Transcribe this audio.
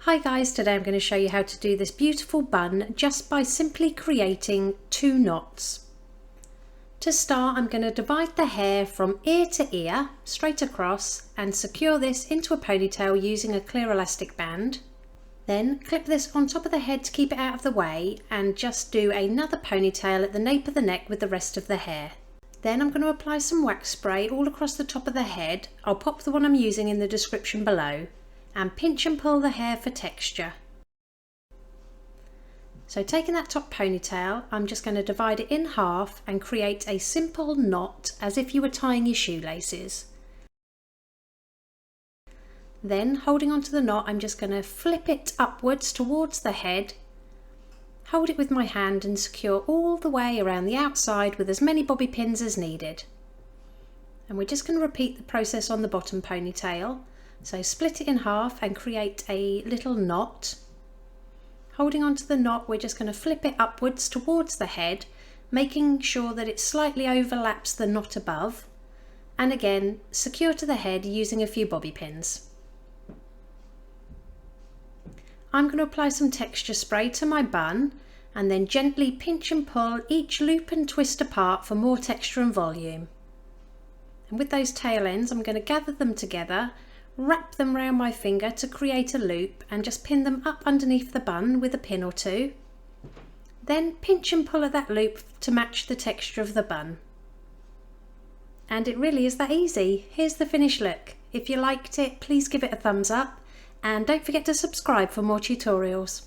Hi guys, today I'm going to show you how to do this beautiful bun just by simply creating 2 knots. To start, I'm going to divide the hair from ear to ear, straight across, and secure this into a ponytail using a clear elastic band. Then clip this on top of the head to keep it out of the way and just do another ponytail at the nape of the neck with the rest of the hair. Then I'm going to apply some wax spray all across the top of the head. I'll pop the one I'm using in the description below. And pinch and pull the hair for texture. So taking that top ponytail, I'm just going to divide it in half and create a simple knot as if you were tying your shoelaces. Then holding onto the knot, I'm just going to flip it upwards towards the head, hold it with my hand and secure all the way around the outside with as many bobby pins as needed. And we're just going to repeat the process on the bottom ponytail. So split it in half and create a little knot. Holding onto the knot, we're just going to flip it upwards towards the head, making sure that it slightly overlaps the knot above. And again, secure to the head using a few bobby pins. I'm going to apply some texture spray to my bun and then gently pinch and pull each loop and twist apart for more texture and volume. And with those tail ends, I'm going to gather them together, wrap them round my finger to create a loop and just pin them up underneath the bun with a pin or two. Then pinch and pull at that loop to match the texture of the bun. And it really is that easy. Here's the finished look. If you liked it, please give it a thumbs up and don't forget to subscribe for more tutorials.